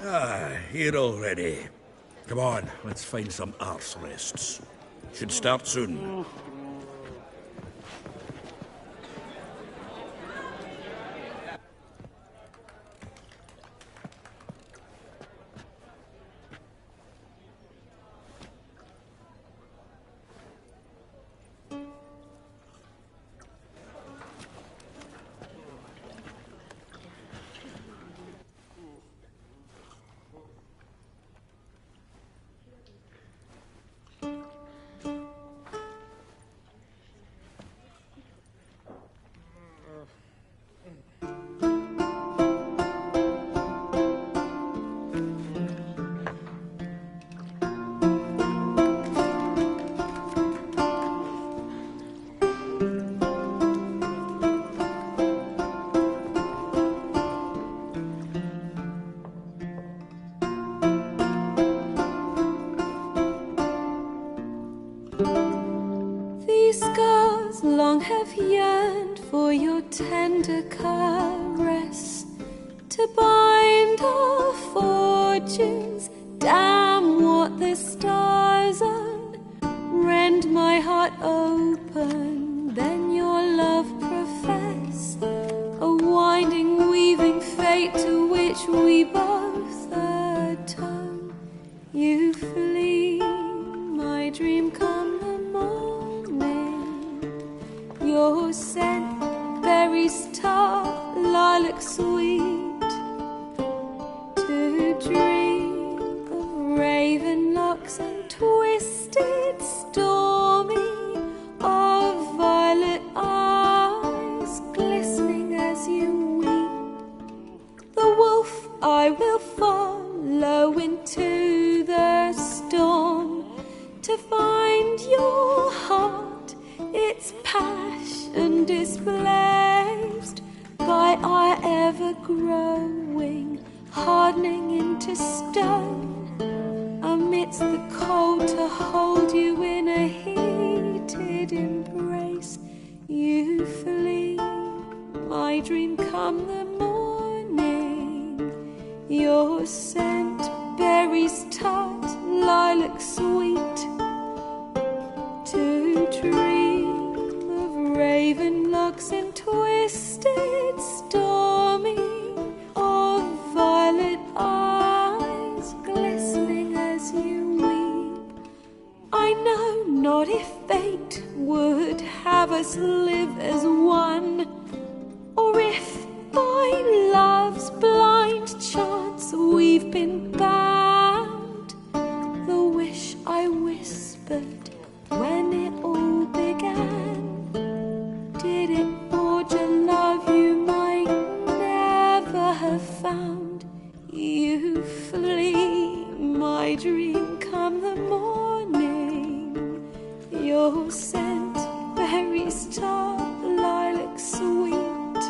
Ah, here already. Come on, let's find some arse rests. Should start soon. These scars long have yearned for your tender caress, to bind our fortunes. Damn what the stars on, rend my heart open, then your love profess, a winding weaving fate to which we both atone. You flee, my dream come the morning, your scent berries tart, lilac sweet, to dream of raven locks and twisted stormy, of violet eyes glistening as you weep. The wolf I will follow into the storm, to find your heart, its passion displaced by our ever-growing, hardening into stone. Amidst the cold, to hold you in a heated embrace, you flee, my dream come the morning, your scent berries tart, lilac sweet, to dream of raven locks and twisted stormy, of violet eyes glistening as you weep. I know not if fate would have us live as one, or if by love's blind chance we've been bound. The wish I whispered when it all began, did it forge a love you might never have found? You flee, my dream come the morning, your scent berries tart, lilac sweet,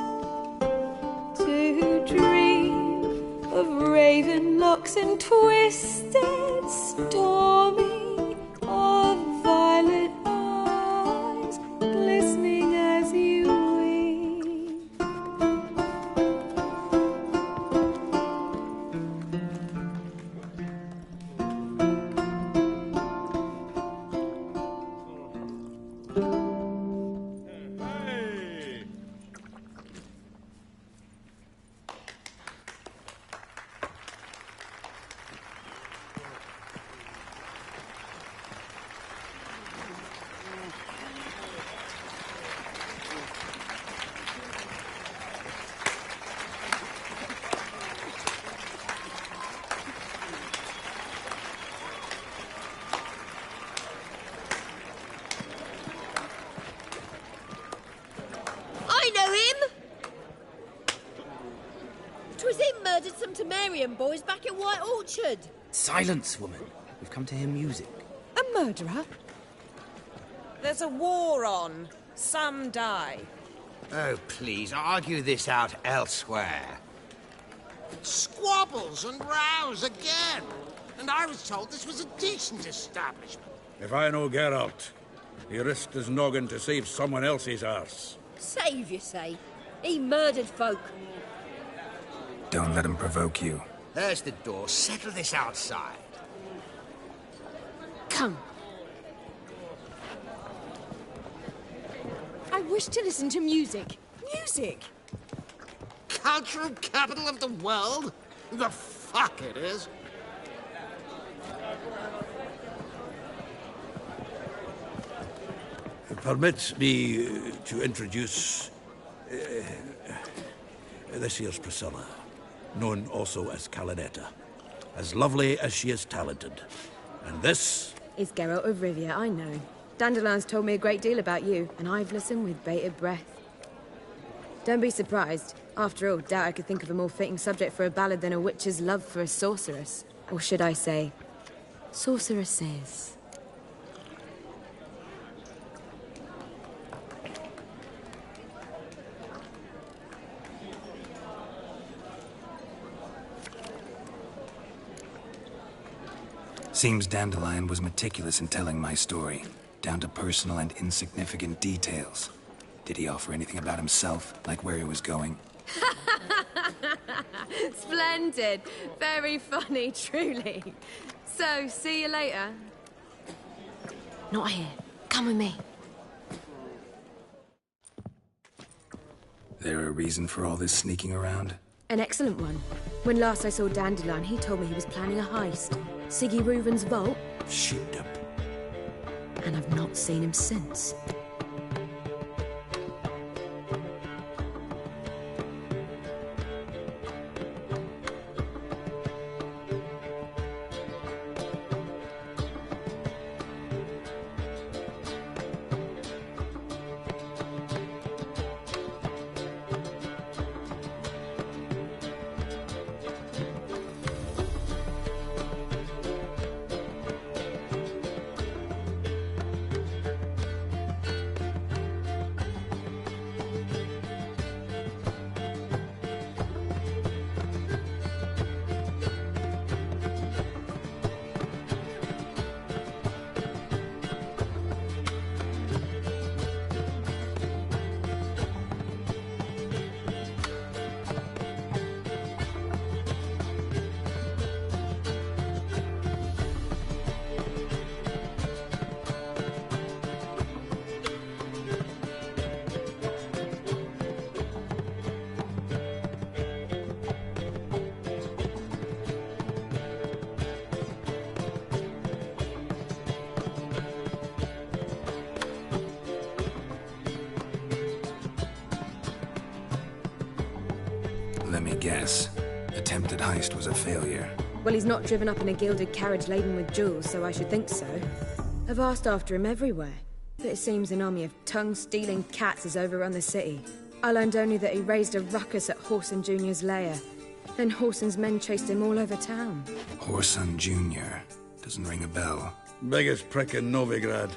to dream of raven locks and twisted stormy, of violet eyes glistening as you weep. I know him! 'Twas him murdered some Temerian boys back in White Orchard. Silence, woman. We've come to hear music. A murderer? There's a war on. Some die. Oh, please, argue this out elsewhere. Squabbles and rows again. And I was told this was a decent establishment. If I know Geralt, he risked his noggin to save someone else's arse. Save, you say? He murdered folk. Don't let him provoke you. There's the door. Settle this outside. Come. I wish to listen to music. Music! Cultural capital of the world? The fuck it is. Permit me to introduce... this here's Priscilla, known also as Calinetta. As lovely as she is talented. And this... Is Geralt of Rivia, I know. Dandelion's told me a great deal about you, and I've listened with bated breath. Don't be surprised. After all, doubt I could think of a more fitting subject for a ballad than a witch's love for a sorceress. Or should I say, sorceresses. Seems Dandelion was meticulous in telling my story, down to personal and insignificant details. Did he offer anything about himself, like where he was going? Splendid. Very funny, truly. So, see you later. Not here. Come with me. There a reason for all this sneaking around? An excellent one. When last I saw Dandelion, he told me he was planning a heist. Siggy Reuven's vault. Shit up. And I've not seen him since. Let me guess. Attempted heist was a failure. Well, he's not driven up in a gilded carriage laden with jewels, so I should think so. I've asked after him everywhere, but it seems an army of tongue-stealing cats has overrun the city. I learned only that he raised a ruckus at Whoreson Jr.'s lair. Then Whoreson's men chased him all over town. Whoreson Jr. Doesn't ring a bell. Biggest prick in Novigrad.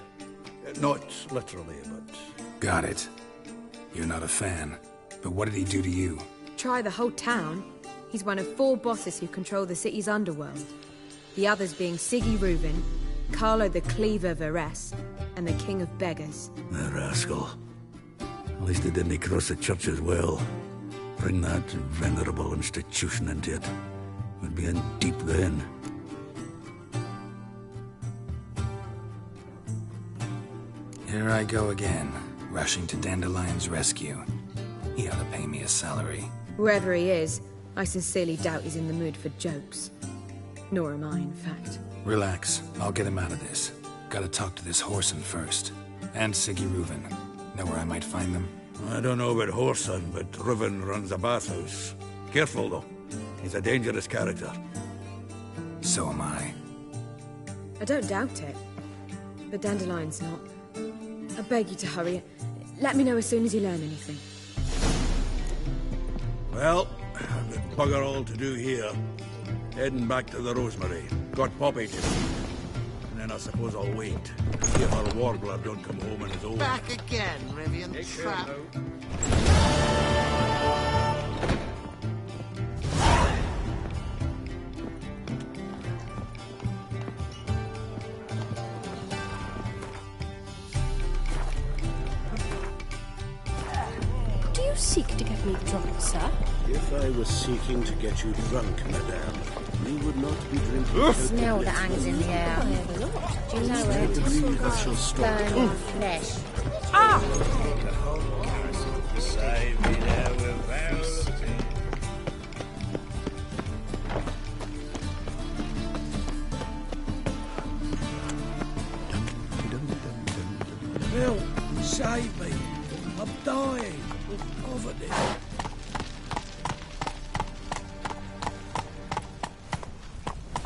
Not literally, but... Got it. You're not a fan. But what did he do to you? Try the whole town. He's one of 4 bosses who control the city's underworld. The others being Siggy Reuven, Carlo the Cleaver Varese, and the King of Beggars. The rascal. At least he didn't cross the church as well. Bring that venerable institution into it. We'd be in deep then. Here I go again, rushing to Dandelion's rescue. He ought to pay me a salary. Whoever he is, I sincerely doubt he's in the mood for jokes. Nor am I, in fact. Relax. I'll get him out of this. Gotta talk to this Whoreson first. And Siggy Reuven. Know where I might find them? I don't know about Whoreson, but Reuven runs a bathhouse. Careful, though. He's a dangerous character. So am I. I don't doubt it. But Dandelion's not. I beg you to hurry. Let me know as soon as you learn anything. Well, I've got bugger all to do here. Heading back to the Rosemary. Got Poppy to feed. And then I suppose I'll wait. See if our warbler don't come home in his own. Back again, Rivian trap. Do you seek to get me drunk, sir? If I was seeking to get you drunk, madame, we would not be drinking. Smell that hangs in the air. Do you know it? That's your story. Burning flesh. Ah! Save me there with Help! Save me! I'm dying of poverty.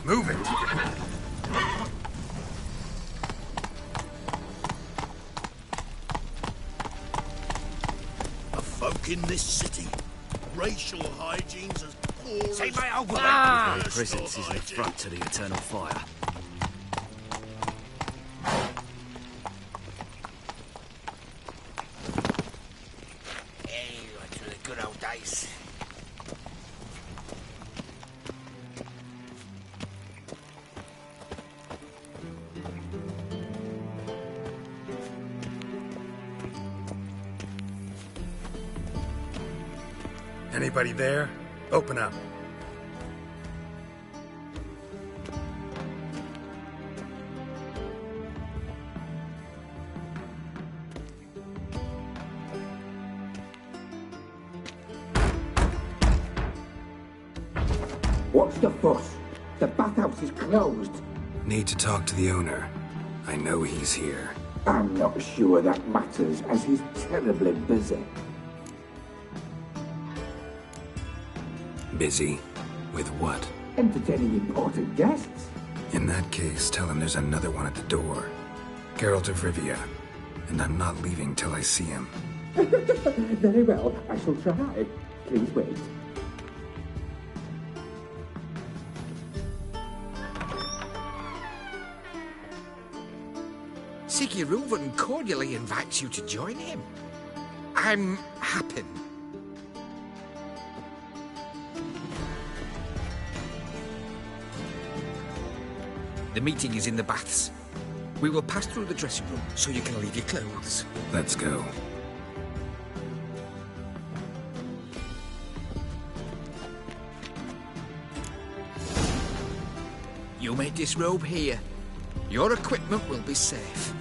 Move it! a folk in this city. Racial hygiene's as poor Say as... my elbow. Ah! Your presence is an affront to the eternal fire. Hey, what's for the good old days? Anybody there? Open up. What's the fuss? The bathhouse is closed. Need to talk to the owner. I know he's here. I'm not sure that matters, as he's terribly busy. Busy? With what? Entertaining important guests. In that case, tell him there's another one at the door. Geralt of Rivia. And I'm not leaving till I see him. Very well, I shall try. Please wait. Sigurd cordially invites you to join him. I'm happy. The meeting is in the baths. We will pass through the dressing room so you can leave your clothes. Let's go. You may disrobe here. Your equipment will be safe.